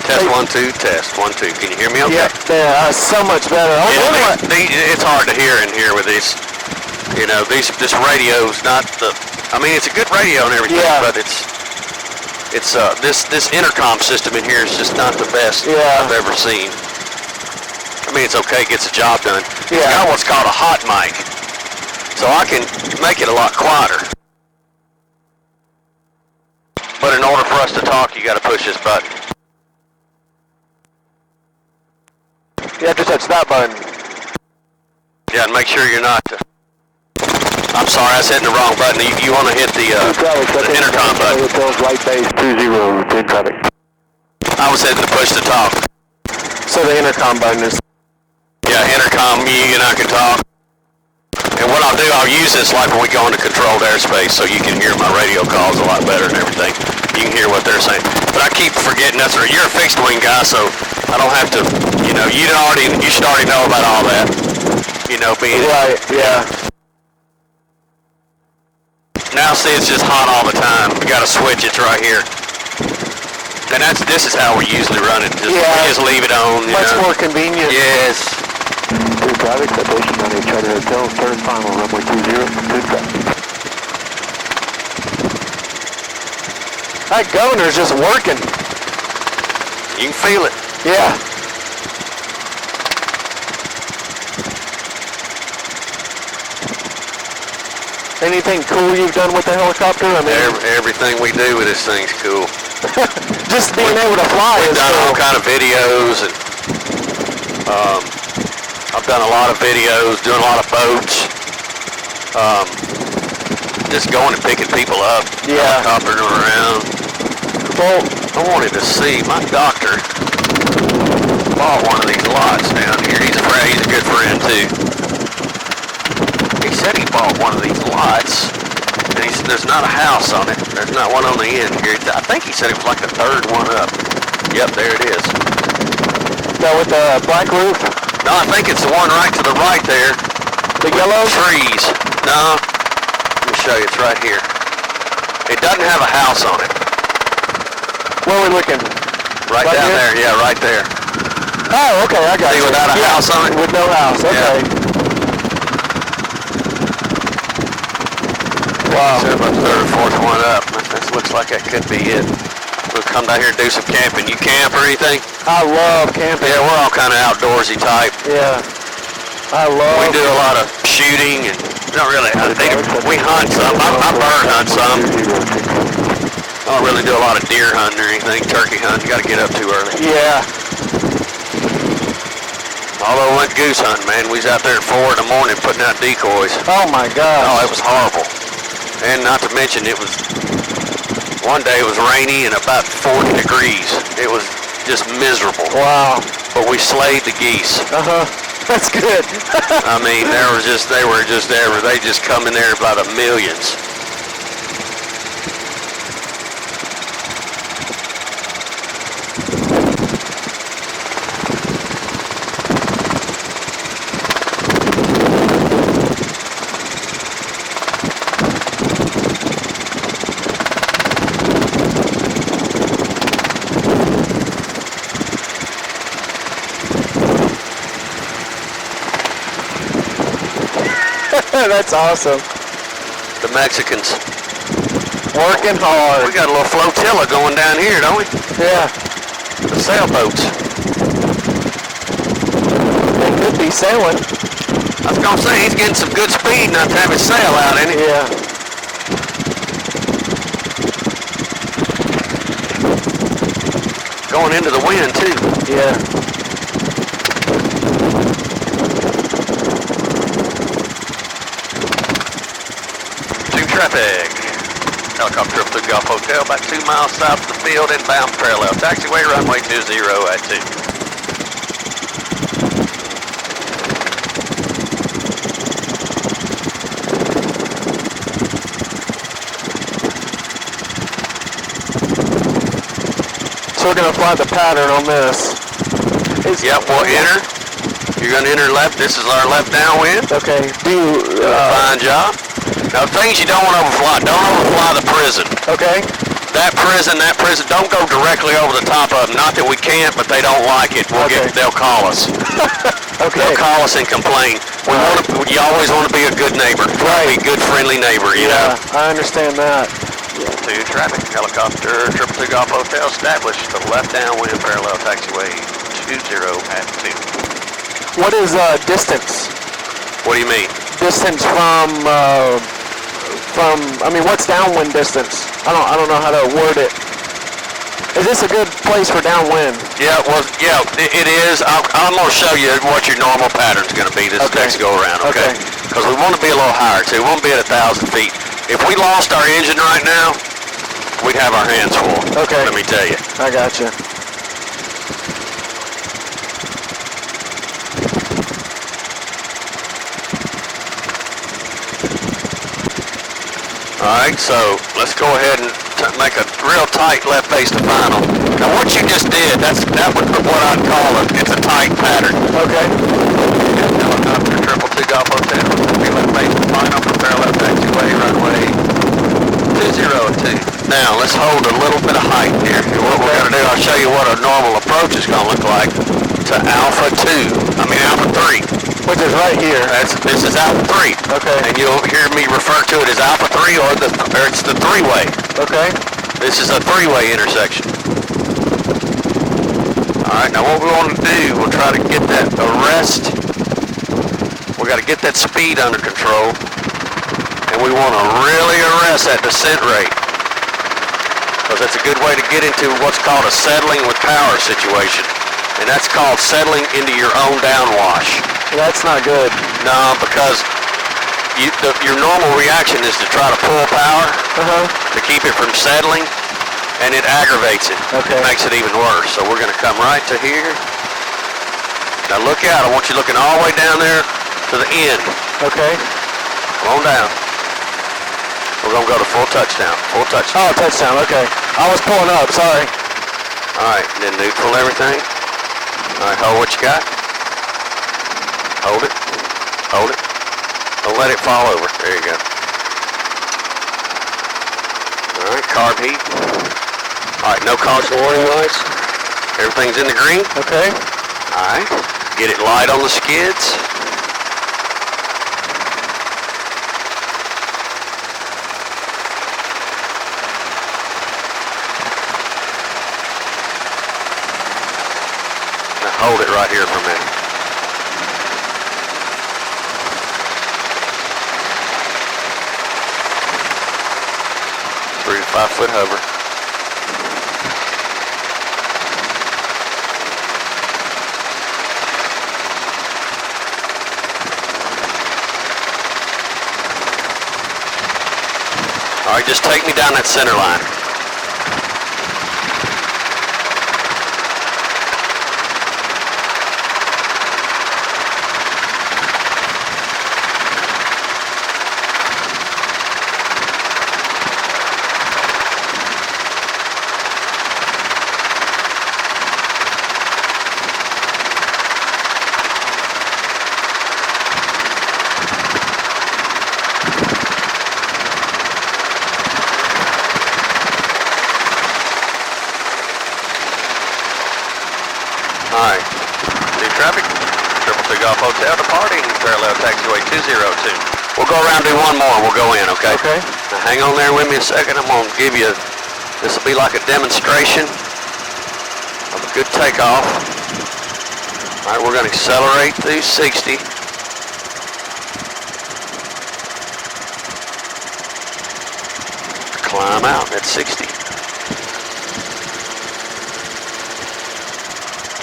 Test 1 2, test 1 2. Can you hear me? Okay. Yeah, so much better. It's hard to hear in here with these. You know, this radio's not the. I mean, it's a good radio and everything, Yeah. but it's this intercom system in here is just not the best Yeah. I've ever seen. I mean, it's okay, it gets the job done. Yeah. It's got what's called a hot mic, so I can make it a lot quieter. But in order for us to talk, you got to push this button. You have to touch that button. Yeah, and make sure you're not. I'm sorry, I was hitting the wrong button. You want to hit the intercom button. Hotel's right base 20, good traffic. I was hitting the push to talk. So the intercom button is. Yeah, intercom, you and I can talk. And what I'll do, I'll use this like when we go into controlled airspace so you can hear my radio calls a lot better and everything. You can hear what they're saying. But I keep forgetting you're a fixed wing guy, so I don't have to, you should already know about all that. Being Right, yeah. Now see, it's just hot all the time. We got to switch, it's right here. And this is how we usually run it. We just leave it on. Much more convenient. Yes. Good traffic, citation 98 Charlie Hotel, third final, runway 20, good traffic. That governor's just working. You can feel it. Yeah. Anything cool you've done with the helicopter? I mean, Everything we do with this thing's cool. just being able to fly We've is done all cool. kind of videos, and I've done a lot of videos, doing a lot of boats, just going and picking people up, helicoptering them around. Well, I wanted to see, my doctor bought one of these lots down here. He's a good friend too. He said he bought one of these lots, and there's not a house on it. There's not one on the end here. I think he said it was like the third one up. Yep, there it is. That with the black roof? No, I think it's the one right to the right there. The yellow? Trees. No. Let me show you. It's right here. It doesn't have a house on it. Where are we looking? Right down here? there. Yeah, right there. Oh, okay, I got See, you. without a house on it? With no house, okay. Wow. So about third or fourth one up. That looks like that could be it. We'll come down here and do some camping. You camp or anything? I love camping. Yeah, we're all kind of outdoorsy type. Yeah. I love. We do a lot of shooting and not really. We hunt some. I bird hunt some. don't really do a lot of deer hunting or anything, turkey hunting. You got to get up too early. Yeah. Although we went goose hunting, man, we was out there at 4 in the morning putting out decoys. Oh my gosh. Oh, it was horrible. And not to mention, it was, one day it was rainy and about 40 degrees. It was just miserable. Wow. But we slayed the geese. That's good. I mean, they just come in there by the millions. That's awesome. The Mexicans. Working hard. We got a little flotilla going down here, don't we? Yeah. The sailboats. They could be sailing. I was gonna say, he's getting some good speed not to have his sail out, ain't he? Yeah. Going into the wind, too. Yeah. Traffic. Helicopter up to Gulf Hotel, about 2 miles south of the field, inbound parallel. Taxiway, runway 20 at 2. So we're going to fly the pattern on this. Yep, we'll enter. You're going to enter left. This is our left downwind. Okay. Fine job. Now, things you don't want to overfly. Don't overfly the prison. Okay. That prison, don't go directly over the top of them. Not that we can't, but they don't like it. They'll call us. Okay. They'll call us and complain. You always want to be a good neighbor. Right. Be a good, friendly neighbor, you know. I understand that. 2 traffic, helicopter, 222 Golf Hotel, established the left downwind parallel taxiway 20 at 2. What is distance? What do you mean? Distance what's downwind distance? I don't know how to word it. Is this a good place for downwind? Yeah, well, yeah, it is. I'm going to show you what your normal pattern's going to be this next go around, okay? Because we want to be a little higher, too. We want to be at 1,000 feet. If we lost our engine right now, we'd have our hands full. Okay. Let me tell you. I gotcha. Alright, so let's go ahead and make a real tight left base to final. Now what you just did, that would be what I'd call it's a tight pattern. Okay. Helicopter 222 Golf Hotel, be left base to final for parallel taxiway, runway 20 at 2. Now let's hold a little bit of height here. What we're going to do, I'll show you what a normal approach is going to look like to Alpha 3. Which is right here. This is Alpha 3. Okay. And you'll hear me refer to it as Alpha 3 or it's the 3-way. Okay. This is a 3-way intersection. Alright, now what we want to do, we'll try to get that arrest. We got to get that speed under control. And we want to really arrest that descent rate. Because that's a good way to get into what's called a settling with power situation. And that's called settling into your own downwash. That's not good. No, because your normal reaction is to try to pull power to keep it from settling, and it aggravates it. Okay. It makes it even worse. So we're going to come right to here. Now look out. I want you looking all the way down there to the end. Okay. Come on down. We're going to go to full touchdown. Full touchdown. Oh, touchdown. Okay. I was pulling up. Sorry. All right. Then neutral everything. All right. Hold what you got. Hold it. Hold it. Don't let it fall over. There you go. All right, carb heat. All right, no caution warning lights. Everything's in the green. Okay. All right. Get it light on the skids. Now hold it right here for a minute. 3 to 5 foot hover. right, just take me down that center line. Alright, new traffic, 222 Golf Hotel departing, parallel taxiway 202. We'll go around and do one more and we'll go in, okay? Okay. Now hang on there with me a second, I'm going to give you, this will be like a demonstration of a good takeoff. Alright, we're going to accelerate through 60. Climb out at 60.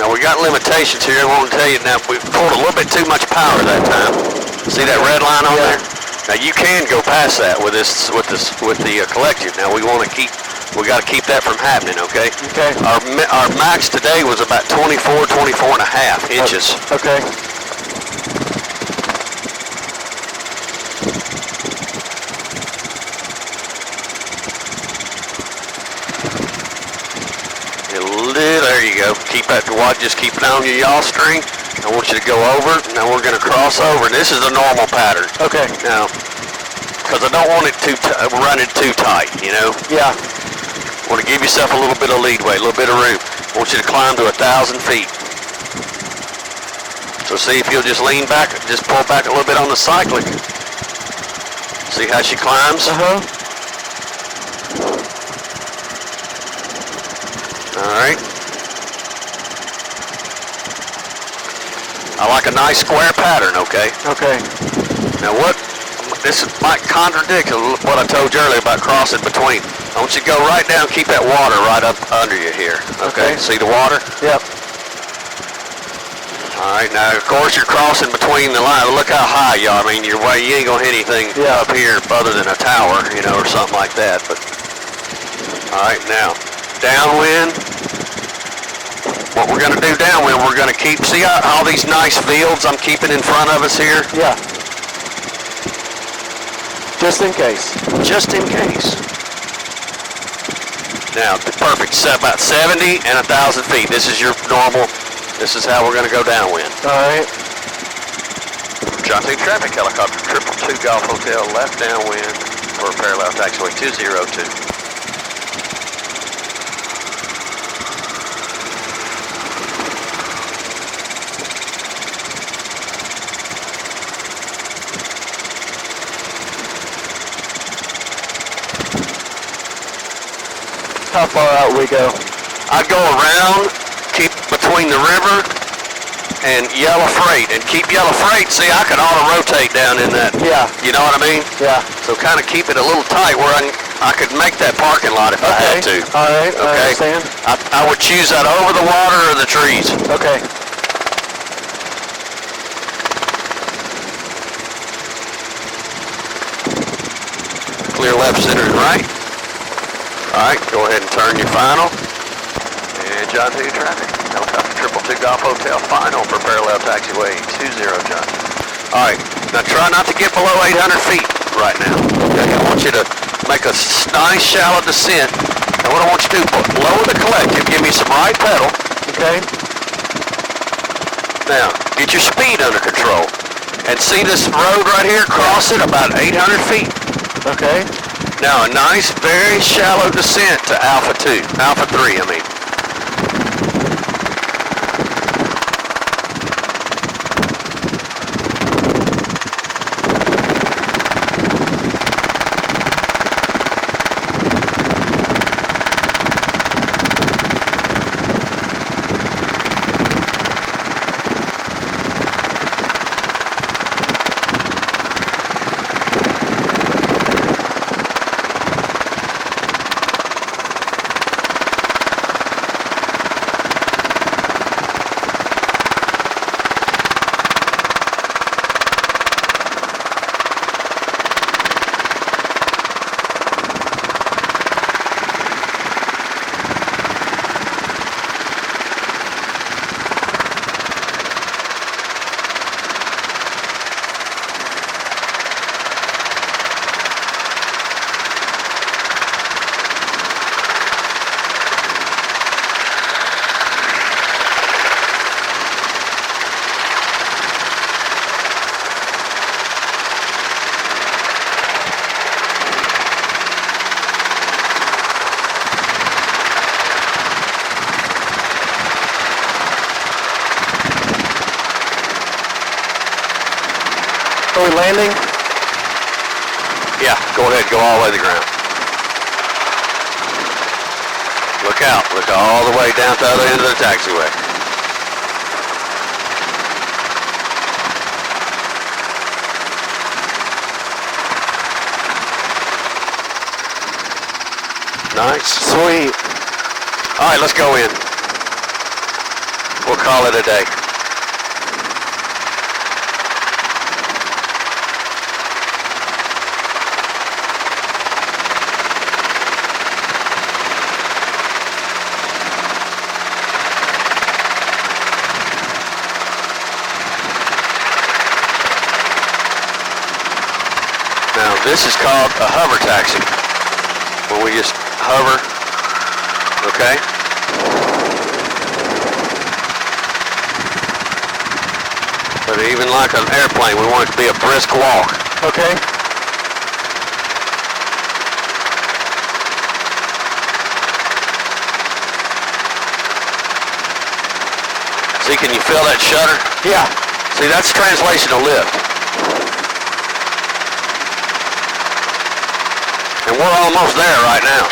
Now we got limitations here. I want to tell you now, we pulled a little bit too much power that time. See that red line on there? Now you can go past that with the collective. Now we got to keep that from happening, okay? Okay. Our max today was about 24 and a half inches. Okay. There you go. Keep that watch. Just keep it on your yaw string. I want you to go over. Now we're going to cross over. And this is the normal pattern. Okay. Now, because I don't want it run it too tight, you know. Yeah. Want to give yourself a little bit of leadway, a little bit of room. I want you to climb to 1,000 feet. So see if you'll just lean back, just pull back a little bit on the cyclic. See how she climbs? All right. I like a nice square pattern, okay? Okay. Now this might contradict what I told you earlier about crossing between. I want you to go right down, keep that water right up under you here, okay? See the water? Yep. All right, now of course you're crossing between the line. Look how high you are. I mean, you ain't gonna hit anything up here other than a tower, you know, or something like that. But all right, now downwind. What we're going to do downwind, we're going to keep, see all these nice fields I'm keeping in front of us here? Yeah. Just in case. Just in case. Now, perfect, about 70 and 1,000 feet. This is your normal, this is how we're going to go downwind. All right. John 2 traffic, helicopter 222 Golf Hotel, left downwind for parallel taxiway 202. How far out we go? I'd go around, keep between the river and Yellow Freight, and keep Yellow Freight. See, I could auto-rotate down in that. Yeah. You know what I mean? Yeah. So kind of keep it a little tight where I could make that parking lot if I had to. All right, I Okay. understand. I would choose that over the water or the trees. Okay. Clear left, center, and right. All right, go ahead and turn your final. And John 2 traffic. Helicopter 222 Golf Hotel final for parallel taxiway 20 John. All right, now try not to get below 800 feet right now. Okay, I want you to make a nice shallow descent. And what I want you to do, lower the collective, give me some right pedal. Okay. Now, get your speed under control. And see this road right here, cross it about 800 feet. Okay. Now a nice, very shallow descent to Alpha 3, I mean. Are we landing? Yeah, go ahead, go all the way to the ground. Look out, look all the way down to the other end of the taxiway. Nice. Sweet. All right, let's go in. We'll call it a day. Now, this is called a hover taxi, when we just hover, okay? But even like an airplane, we want it to be a brisk walk. Okay. See, can you feel that shudder? Yeah. See, that's translation of lift. And we're almost there right now.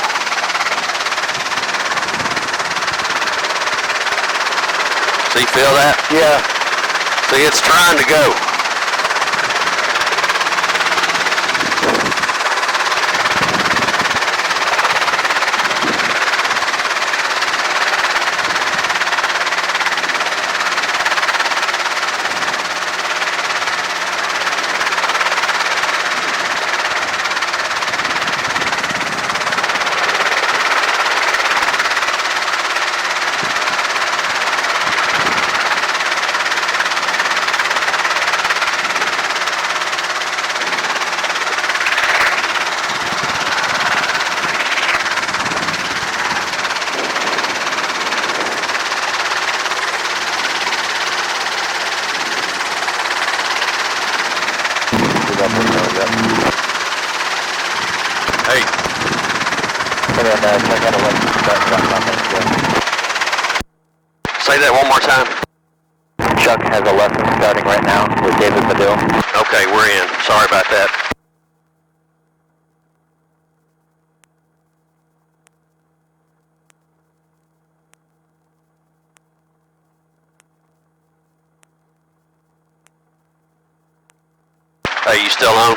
See, feel that? Yeah. See, it's trying to go. Hey. Say that one more time. Chuck has a lesson starting right now with David Medill. Okay, we're in. Sorry about that. Hey, you still on?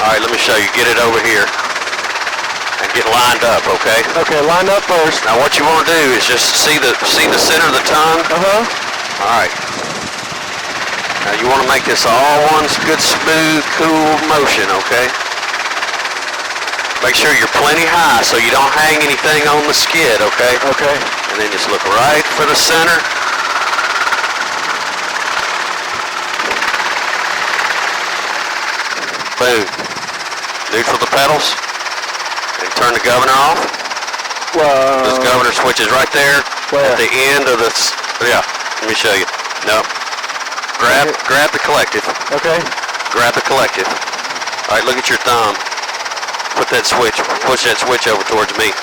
All right, let me show you. Get it over here and get lined up, okay? Okay, line up first. Now what you want to do is just see the center of the tongue. All right. Now you want to make this all one good, smooth, cool motion, okay? Make sure you're plenty high so you don't hang anything on the skid, okay? Okay. And then just look right for the center. Boom. Neutral the pedals. And turn the governor off. This governor switches right there at the end of the, yeah, let me show you. No. Grab the collective. Okay. Grab the collective. All right, look at your thumb. Put that switch, push that switch over towards me.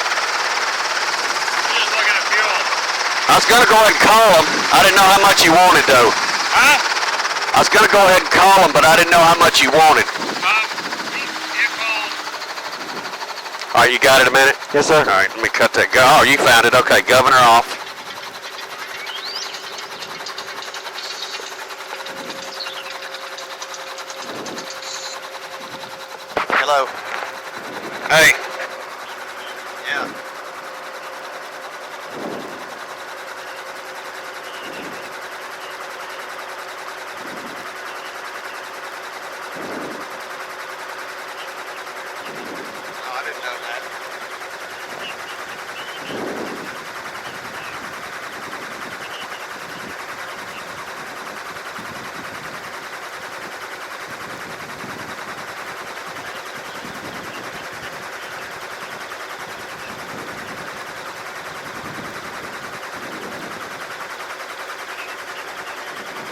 Just looking at fuel. I was gonna go ahead and call him. I didn't know how much you wanted though. Huh? I was gonna go ahead and call him, but I didn't know how much you wanted. You called. All right, you got it a minute? Yes, sir. All right, let me cut that. Oh, you found it. Okay, governor off. Hello. Hey. Yeah. Oh, I didn't know that.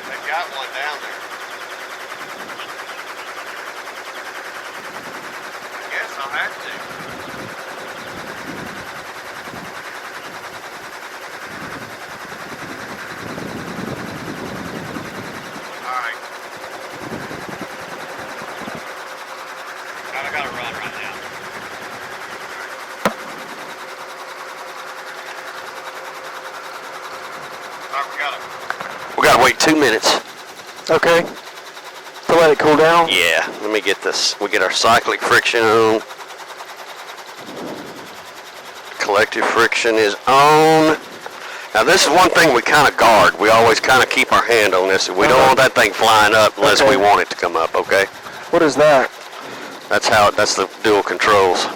They got one down there. I guess I'll have to. Alright. I gotta run right now. Alright, We gotta wait 2 minutes. Okay. To let it cool down? Yeah, let me get this. We get our cyclic friction on. Collective friction is on. Now this is one thing we kind of guard. We always kind of keep our hand on this. We don't want that thing flying up unless we want it to come up, okay? What is that? That's the dual controls.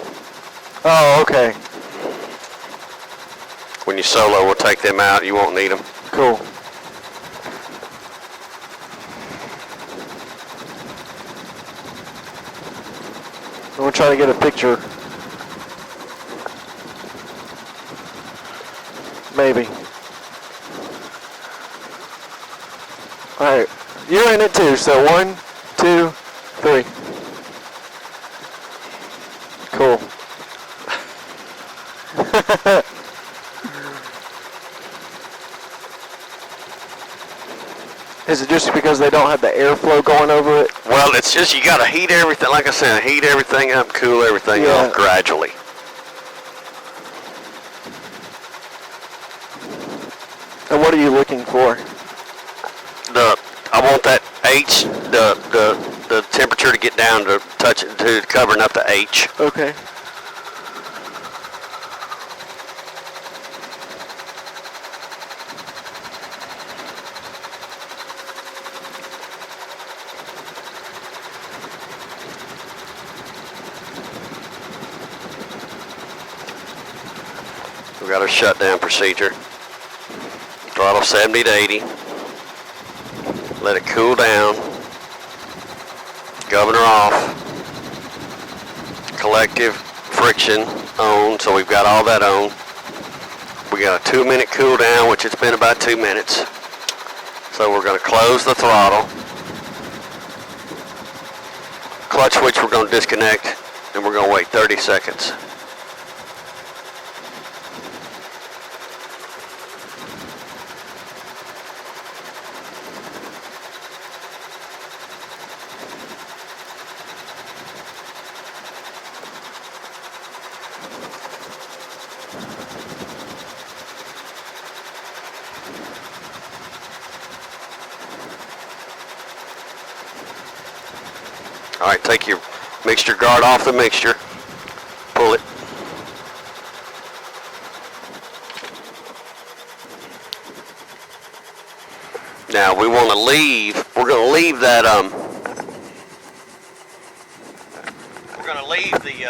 Oh, okay. When you solo, we'll take them out. You won't need them. Cool. We'll try to get a picture. Maybe. Alright. You're in it too, so 1, 2, 3. Cool. Is it just because they don't have the airflow going over it? Well, it's just you got to heat everything, like I said, heat everything up, cool everything off gradually. And what are you looking for? I want that H, the temperature to get down to touch it, to covering up to H. Okay. We got our shutdown procedure. Throttle 70 to 80. Let it cool down. Governor off. Collective friction on, so we've got all that on. We got a 2-minute cool down, which it's been about 2 minutes. So we're going to close the throttle. Clutch switch we're going to disconnect, and we're going to wait 30 seconds. All right, take your Mixture guard off the mixture. Pull it. Now we want to leave, we're going to leave that, We're going to leave the